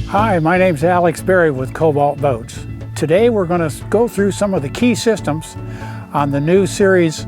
Hi, my name's Alex Berry with Cobalt Boats. Today we're going to go through some of the key systems on the new Series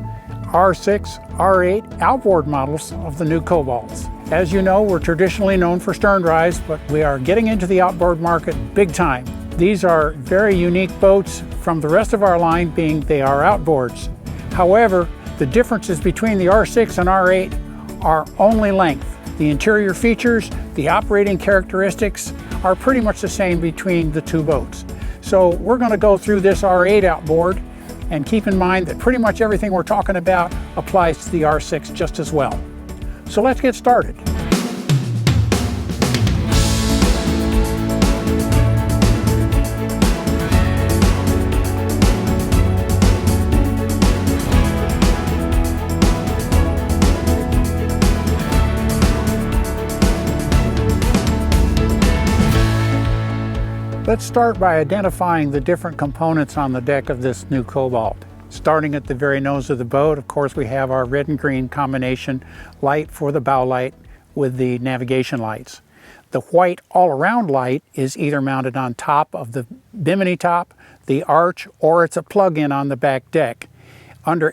R6, R8 outboard models of the new Cobalts. As you know, we're traditionally known for stern drives, but we are getting into the outboard market big time. These are very unique boats from the rest of our line, being they are outboards. However, the differences between the R6 and R8 are only length. The interior features, the operating characteristics are pretty much the same between the two boats. So we're going to go through this R8 outboard, and keep in mind that pretty much everything we're talking about applies to the R6 just as well. So let's get started. Let's start by identifying the different components on the deck of this new Cobalt. Starting at the very nose of the boat, of course, we have our red and green combination light for the bow light with the navigation lights. The white all-around light is either mounted on top of the bimini top, the arch, or it's a plug-in on the back deck. Under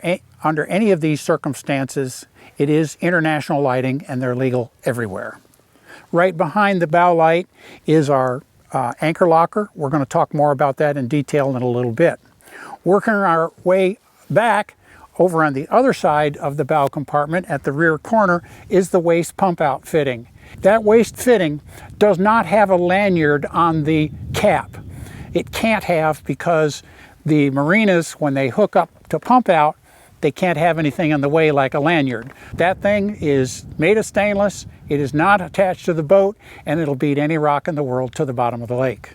any of these circumstances, it is international lighting and they're legal everywhere. Right behind the bow light is our anchor locker. We're going to talk more about that in detail in a little bit. Working our way back, over on the other side of the bow compartment at the rear corner is the waist pump out fitting. That waist fitting does not have a lanyard on the cap. It can't have, because the marinas, when they hook up to pump out, they can't have anything in the way like a lanyard. That thing is made of stainless, it is not attached to the boat, and it'll beat any rock in the world to the bottom of the lake.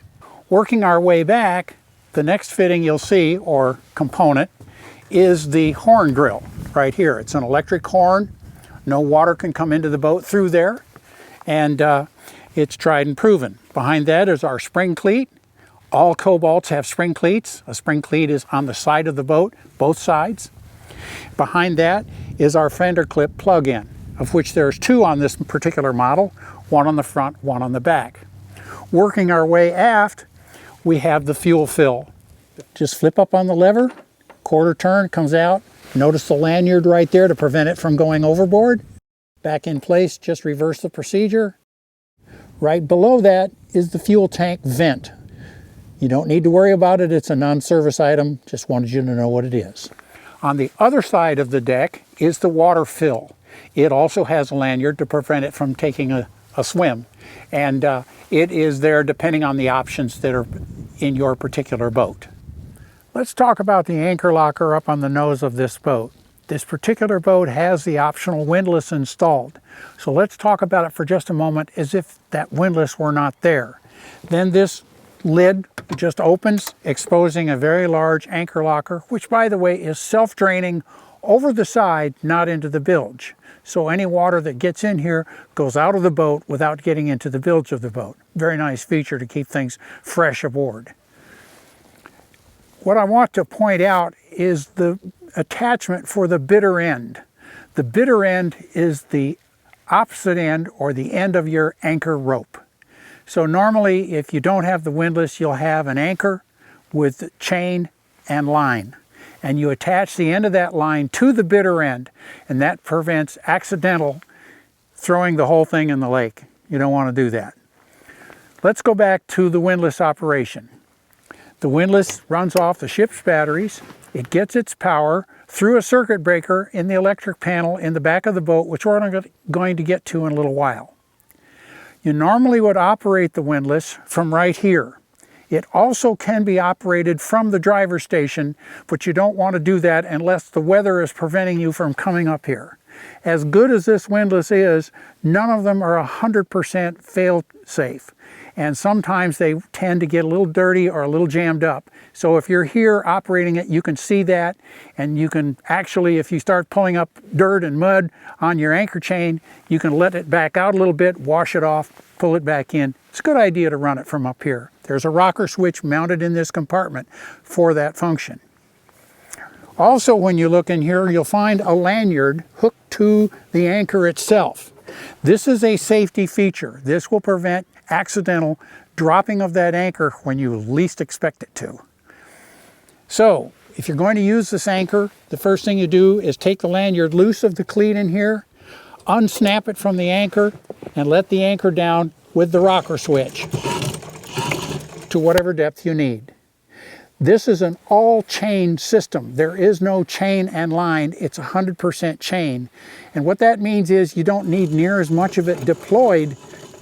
Working our way back, the next fitting you'll see, or component, is the horn grill right here. It's an electric horn. No water can come into the boat through there, and it's tried and proven. Behind that is our spring cleat. All Cobalts have spring cleats. A spring cleat is on the side of the boat, both sides. Behind that is our fender clip plug-in, of which there's two on this particular model, one on the front, one on the back. Working our way aft, we have the fuel fill. Just flip up on the lever, quarter turn, comes out. Notice the lanyard right there to prevent it from going overboard. Back in place, just reverse the procedure. Right below that is the fuel tank vent. You don't need to worry about it, it's a non-service item, just wanted you to know what it is. On the other side of the deck is the water fill. It also has a lanyard to prevent it from taking a swim. And it is there depending on the options that are in your particular boat. Let's talk about the anchor locker up on the nose of this boat. This particular boat has the optional windlass installed. So let's talk about it for just a moment as if that windlass were not there. Then this lid just opens, exposing a very large anchor locker, which, by the way, is self-draining over the side, not into the bilge. So any water that gets in here goes out of the boat without getting into the bilge of the boat. Very nice feature to keep things fresh aboard. What I want to point out is the attachment for the bitter end. The bitter end is the opposite end, or the end of your anchor rope. So normally, if you don't have the windlass, you'll have an anchor with chain and line. And you attach the end of that line to the bitter end, and that prevents accidental throwing the whole thing in the lake. You don't want to do that. Let's go back to the windlass operation. The windlass runs off the ship's batteries. It gets its power through a circuit breaker in the electric panel in the back of the boat, which we're going to get to in a little while. You normally would operate the windlass from right here. It also can be operated from the driver's station, but you don't want to do that unless the weather is preventing you from coming up here. As good as this windlass is, none of them are 100% fail-safe. And sometimes they tend to get a little dirty or a little jammed up. So if you're here operating it, you can see that, and you can actually, if you start pulling up dirt and mud on your anchor chain, you can let it back out a little bit, wash it off, pull it back in. It's a good idea to run it from up here. There's a rocker switch mounted in this compartment for that function. Also, when you look in here, you'll find a lanyard hooked to the anchor itself. This is a safety feature. This will prevent accidental dropping of that anchor when you least expect it to. So, if you're going to use this anchor, the first thing you do is take the lanyard loose of the cleat in here, unsnap it from the anchor, and let the anchor down with the rocker switch to whatever depth you need. This is an all-chain system. There is no chain and line. It's 100% chain. And what that means is you don't need near as much of it deployed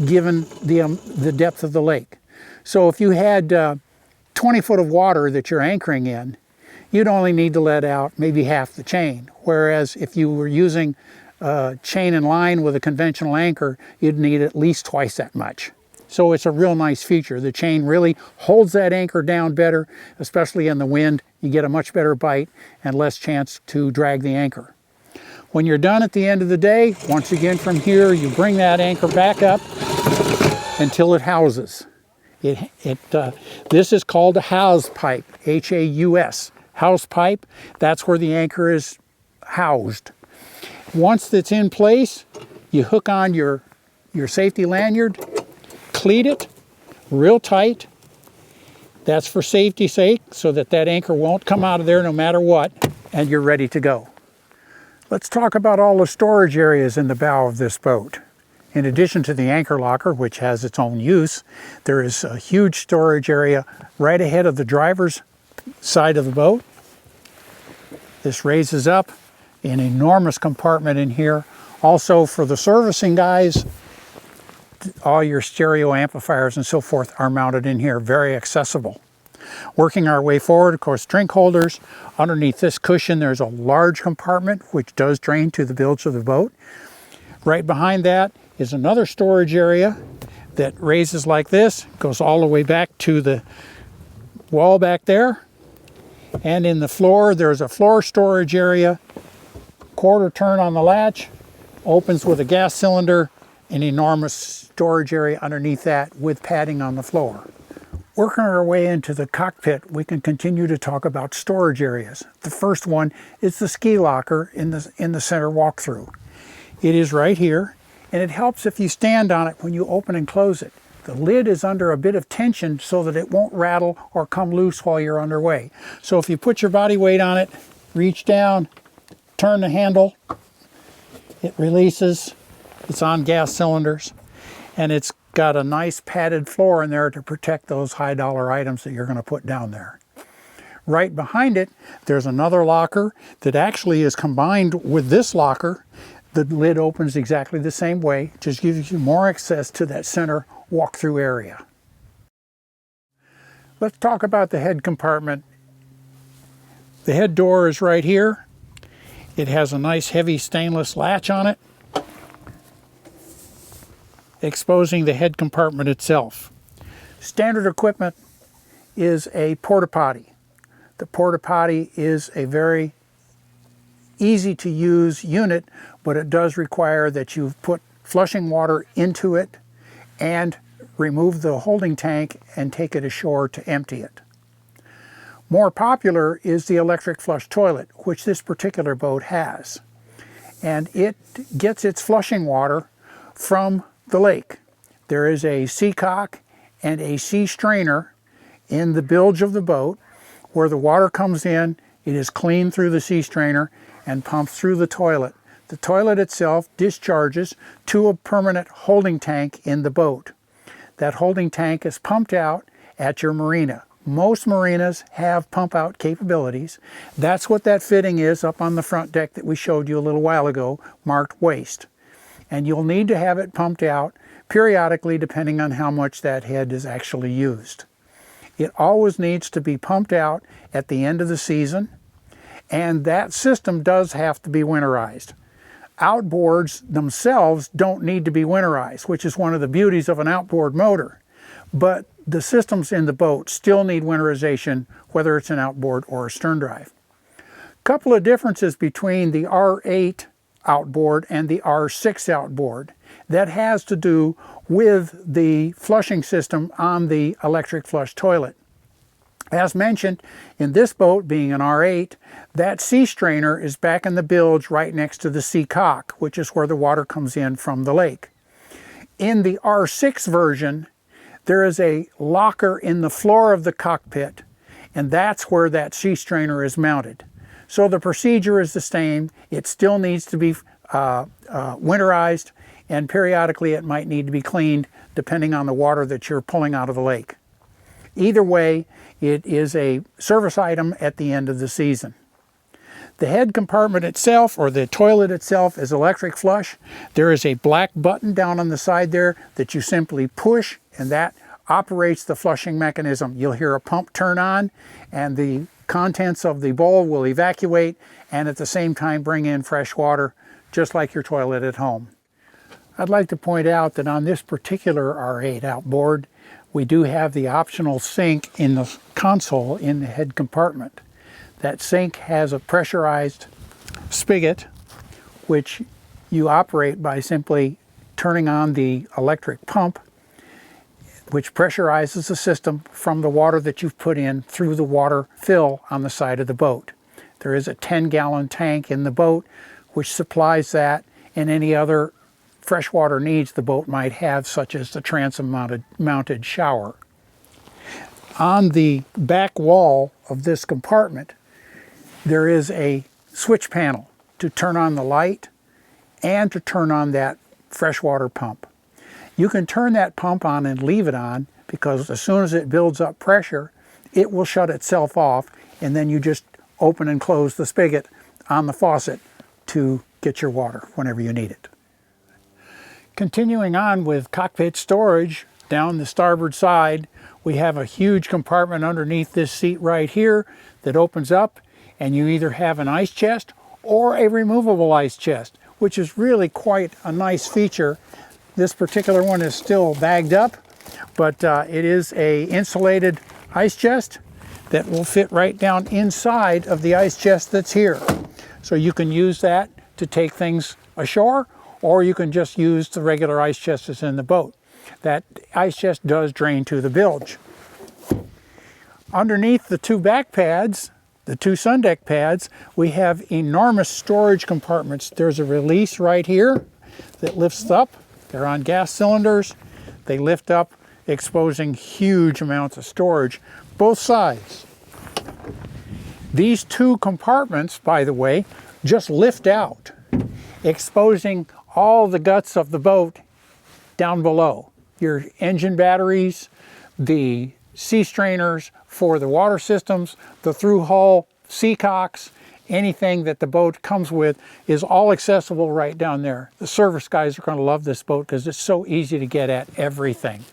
given the depth of the lake. So if you had 20 foot of water that you're anchoring in, you'd only need to let out maybe half the chain. Whereas if you were using chain and line with a conventional anchor, you'd need at least twice that much. So it's a real nice feature. The chain really holds that anchor down better, especially in the wind. You get a much better bite and less chance to drag the anchor. When you're done at the end of the day, once again from here, you bring that anchor back up until it houses. This is called a house pipe, H-A-U-S. House pipe, that's where the anchor is housed. Once it's in place, you hook on your safety lanyard, cleat it real tight. That's for safety's sake, so that anchor won't come out of there no matter what, and you're ready to go. Let's talk about all the storage areas in the bow of this boat. In addition to the anchor locker, which has its own use, there is a huge storage area right ahead of the driver's side of the boat. This raises up an enormous compartment in here. Also for the servicing guys, all your stereo amplifiers and so forth are mounted in here, very accessible. Working our way forward, of course, drink holders. Underneath this cushion, there's a large compartment which does drain to the bilge of the boat. Right behind that is another storage area that raises like this, goes all the way back to the wall back there. And in the floor, there's a floor storage area, quarter turn on the latch, opens with a gas cylinder, an enormous storage area underneath that with padding on the floor. Working our way into the cockpit, we can continue to talk about storage areas. The first one is the ski locker in the center walkthrough. It is right here, and it helps if you stand on it when you open and close it. The lid is under a bit of tension so that it won't rattle or come loose while you're underway. So if you put your body weight on it, reach down, turn the handle, it releases. It's on gas cylinders, and it's got a nice padded floor in there to protect those high dollar items that you're going to put down there. Right behind it, there's another locker that actually is combined with this locker. The lid opens exactly the same way, just gives you more access to that center walk-through area. Let's talk about the head compartment. The head door is right here. It has a nice heavy stainless latch on it, exposing the head compartment itself. Standard equipment is a porta potty. The porta potty is a very easy to use unit, but it does require that you put flushing water into it and remove the holding tank and take it ashore to empty it. More popular is the electric flush toilet, which this particular boat has. And it gets its flushing water from the lake. There is a sea cock and a sea strainer in the bilge of the boat where the water comes in. It is cleaned through the sea strainer and pumped through the toilet. The toilet itself discharges to a permanent holding tank in the boat. That holding tank is pumped out at your marina. Most marinas have pump out capabilities. That's what that fitting is up on the front deck that we showed you a little while ago, marked waste. And you'll need to have it pumped out periodically depending on how much that head is actually used. It always needs to be pumped out at the end of the season, and that system does have to be winterized. Outboards themselves don't need to be winterized, which is one of the beauties of an outboard motor. But the systems in the boat still need winterization, whether it's an outboard or a stern drive. Couple of differences between the R8 outboard and the R6 outboard. That has to do with the flushing system on the electric flush toilet. As mentioned, in this boat, being an R8, that sea strainer is back in the bilge right next to the sea cock, which is where the water comes in from the lake. In the R6 version, there is a locker in the floor of the cockpit, and that's where that sea strainer is mounted. So the procedure is the same. It still needs to be winterized, and periodically it might need to be cleaned depending on the water that you're pulling out of the lake. Either way, it is a service item at the end of the season. The head compartment itself, or the toilet itself, is electric flush. There is a black button down on the side there that you simply push, and that operates the flushing mechanism. You'll hear a pump turn on, and the contents of the bowl will evacuate, and at the same time bring in fresh water, just like your toilet at home. I'd like to point out that on this particular R8 outboard, we do have the optional sink in the console in the head compartment. That sink has a pressurized spigot, which you operate by simply turning on the electric pump, which pressurizes the system from the water that you've put in through the water fill on the side of the boat. There is a 10-gallon tank in the boat which supplies that and any other freshwater needs the boat might have, such as the transom-mounted shower. On the back wall of this compartment, there is a switch panel to turn on the light and to turn on that freshwater pump. You can turn that pump on and leave it on, because as soon as it builds up pressure, it will shut itself off, and then you just open and close the spigot on the faucet to get your water whenever you need it. Continuing on with cockpit storage, down the starboard side, we have a huge compartment underneath this seat right here that opens up, and you either have an ice chest or a removable ice chest, which is really quite a nice feature. This particular one is still bagged up, but it is a insulated ice chest that will fit right down inside of the ice chest that's here. So you can use that to take things ashore, or you can just use the regular ice chest that's in the boat. That ice chest does drain to the bilge. Underneath the two back pads, the two sun deck pads, we have enormous storage compartments. There's a release right here that lifts up. They're on gas cylinders. They lift up, exposing huge amounts of storage, both sides. These two compartments, by the way, just lift out, exposing all the guts of the boat down below. Your engine batteries, the sea strainers for the water systems, the through hull sea cocks, anything that the boat comes with is all accessible right down there. The service guys are going to love this boat because it's so easy to get at everything.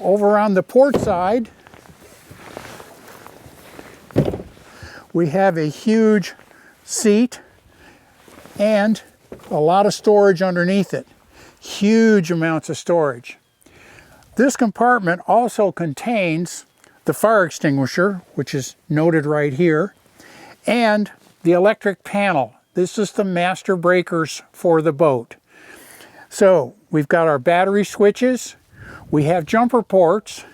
Over on the port side, we have a huge seat and a lot of storage underneath it. Huge amounts of storage. This compartment also contains the fire extinguisher, which is noted right here, and the electric panel. This is the master breakers for the boat. So we've got our battery switches, we have jumper ports,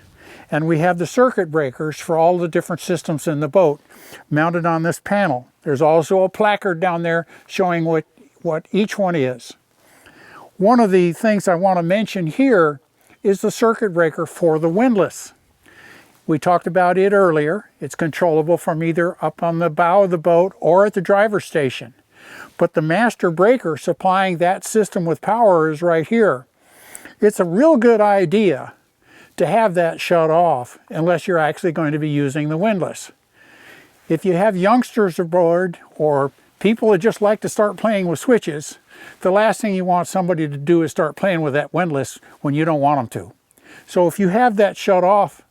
and we have the circuit breakers for all the different systems in the boat mounted on this panel. There's also a placard down there showing what each one is. One of the things I want to mention here is the circuit breaker for the windlass. We talked about it earlier. It's controllable from either up on the bow of the boat or at the driver's station. But the master breaker supplying that system with power is right here. It's a real good idea to have that shut off unless you're actually going to be using the windlass. If you have youngsters aboard or people that just like to start playing with switches, the last thing you want somebody to do is start playing with that windlass when you don't want them to. So if you have that shut off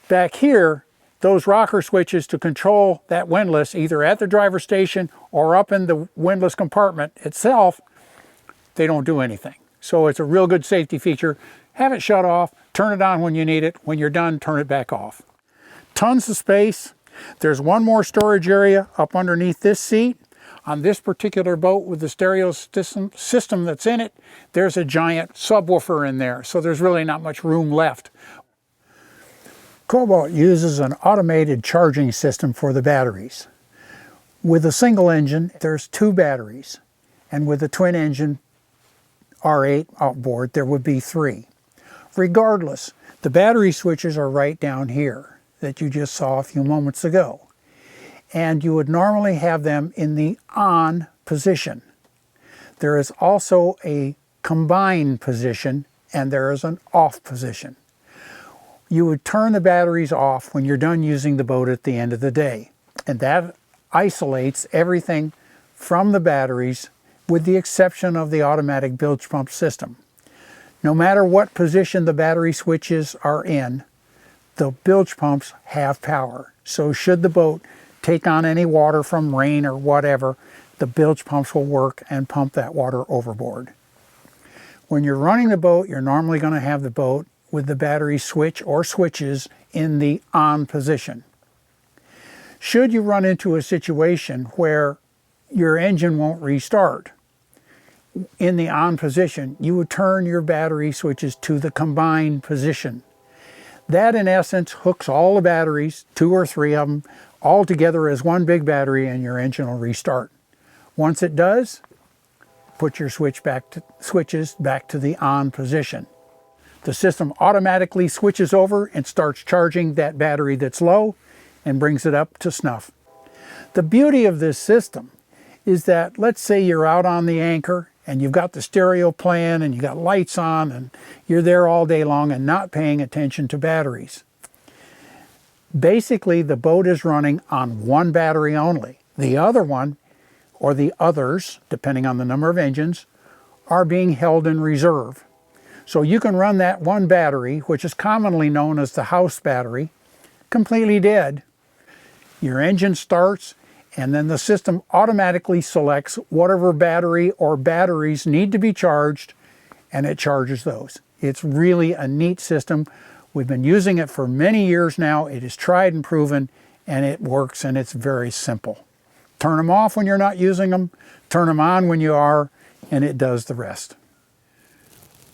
back here, those rocker switches to control that windlass either at the driver's station or up in the windlass compartment itself, they don't do anything. So it's a real good safety feature. Have it shut off, turn it on when you need it. When you're done, turn it back off. Tons of space. There's one more storage area up underneath this seat. On this particular boat with the stereo system that's in it, there's a giant subwoofer in there, so there's really not much room left. Cobalt uses an automated charging system for the batteries. With a single engine, there's 2 batteries, and with a twin engine R8 outboard, there would be 3. Regardless, the battery switches are right down here that you just saw a few moments ago. And you would normally have them in the on position. There is also a combine position and there is an off position. You would turn the batteries off when you're done using the boat at the end of the day. And that isolates everything from the batteries with the exception of the automatic bilge pump system. No matter what position the battery switches are in, the bilge pumps have power. So should the boat take on any water from rain or whatever, the bilge pumps will work and pump that water overboard. When you're running the boat, you're normally going to have the boat with the battery switch or switches in the on position. Should you run into a situation where your engine won't restart in the on position, you would turn your battery switches to the combine position. That in essence hooks all the batteries, 2 or 3 of them, all together as one big battery and your engine will restart. Once it does, put your switches back to the on position. The system automatically switches over and starts charging that battery that's low and brings it up to snuff. The beauty of this system is that, let's say you're out on the anchor and you've got the stereo playing and you got lights on and you're there all day long and not paying attention to batteries. Basically, the boat is running on one battery only. The other one, or the others, depending on the number of engines, are being held in reserve. So you can run that one battery, which is commonly known as the house battery, completely dead. Your engine starts, and then the system automatically selects whatever battery or batteries need to be charged, and it charges those. It's really a neat system. We've been using it for many years now. It is tried and proven, and it works, and it's very simple. Turn them off when you're not using them, turn them on when you are, and it does the rest.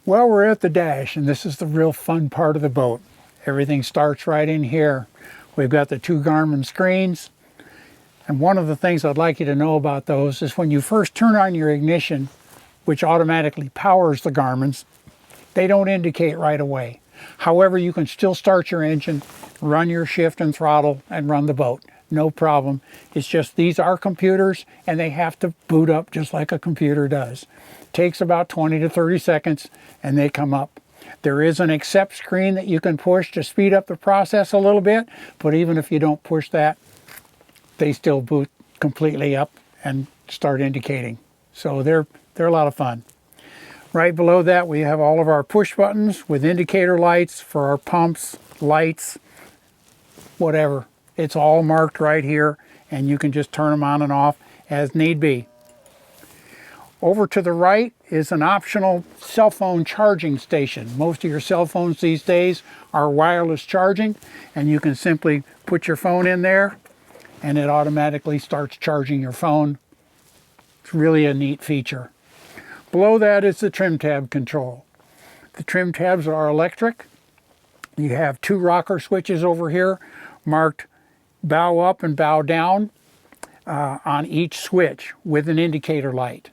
Well, we're at the dash, and this is the real fun part of the boat. Everything starts right in here. We've got the 2 Garmin screens, and one of the things I'd like you to know about those is when you first turn on your ignition, which automatically powers the Garmins, they don't indicate right away. However, you can still start your engine, run your shift and throttle, and run the boat. No problem. It's just these are computers and they have to boot up just like a computer does. Takes about 20 to 30 seconds and they come up. There is an accept screen that you can push to speed up the process a little bit, but even if you don't push that, they still boot completely up and start indicating. So they're a lot of fun. Right below that we have all of our push buttons with indicator lights for our pumps, lights, whatever. It's all marked right here and you can just turn them on and off as need be. Over to the right is an optional cell phone charging station. Most of your cell phones these days are wireless charging, and you can simply put your phone in there and it automatically starts charging your phone. It's really a neat feature. Below that is the trim tab control. The trim tabs are electric. You have 2 rocker switches over here marked bow up and bow down on each switch with an indicator light.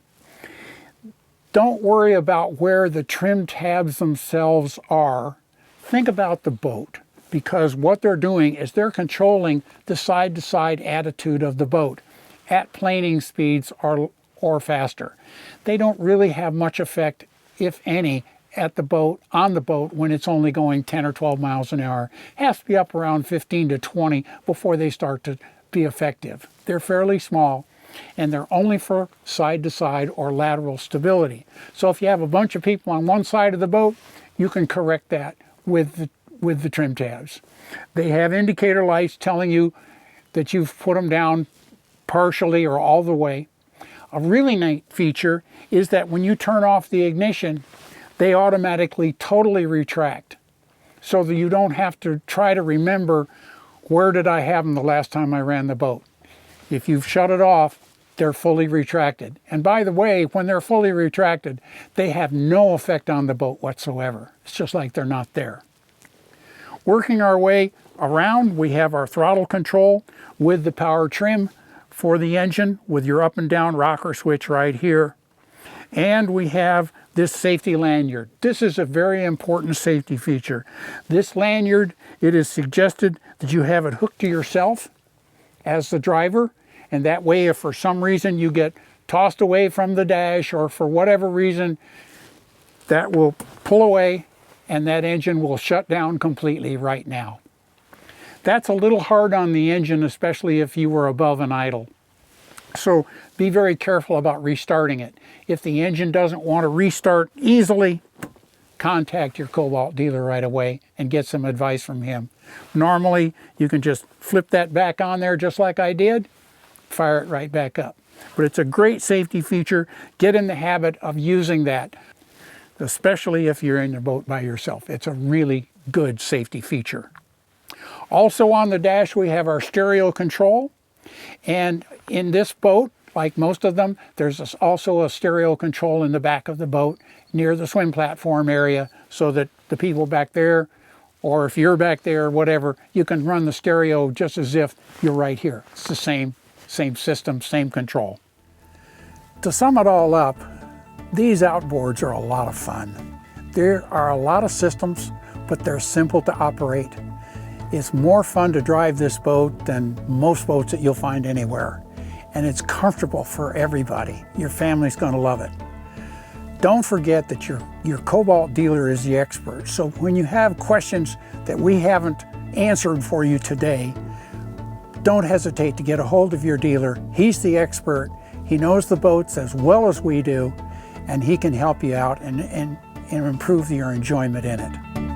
Don't worry about where the trim tabs themselves are. Think about the boat, because what they're doing is they're controlling the side-to-side attitude of the boat at planing speeds or faster. They don't really have much effect, if any, at the boat, on the boat, when it's only going 10 or 12 miles an hour. It has to be up around 15 to 20 before they start to be effective. They're fairly small, and they're only for side-to-side or lateral stability. So if you have a bunch of people on one side of the boat, you can correct that with the trim tabs. They have indicator lights telling you that you've put them down partially or all the way. A really neat feature is that when you turn off the ignition, they automatically totally retract, so that you don't have to try to remember where did I have them the last time I ran the boat. If you've shut it off, they're fully retracted. And by the way, when they're fully retracted, they have no effect on the boat whatsoever. It's just like they're not there. Working our way around, we have our throttle control with the power trim for the engine with your up and down rocker switch right here. And we have this safety lanyard. This is a very important safety feature. This lanyard, it is suggested that you have it hooked to yourself as the driver, and that way if for some reason you get tossed away from the dash or for whatever reason, that will pull away and that engine will shut down completely right now. That's a little hard on the engine, especially if you were above an idle. So be very careful about restarting it. If the engine doesn't want to restart easily, contact your Cobalt dealer right away and get some advice from him. Normally, you can just flip that back on there just like I did, fire it right back up. But it's a great safety feature. Get in the habit of using that, especially if you're in the boat by yourself. It's a really good safety feature. Also on the dash, we have our stereo control. And in this boat, like most of them, there's also a stereo control in the back of the boat near the swim platform area so that the people back there, or if you're back there, whatever, you can run the stereo just as if you're right here. It's the same system, same control. To sum it all up, these outboards are a lot of fun. There are a lot of systems, but they're simple to operate. It's more fun to drive this boat than most boats that you'll find anywhere. And it's comfortable for everybody. Your family's going to love it. Don't forget that your Cobalt dealer is the expert. So when you have questions that we haven't answered for you today, don't hesitate to get a hold of your dealer. He's the expert. He knows the boats as well as we do, and he can help you out and improve your enjoyment in it.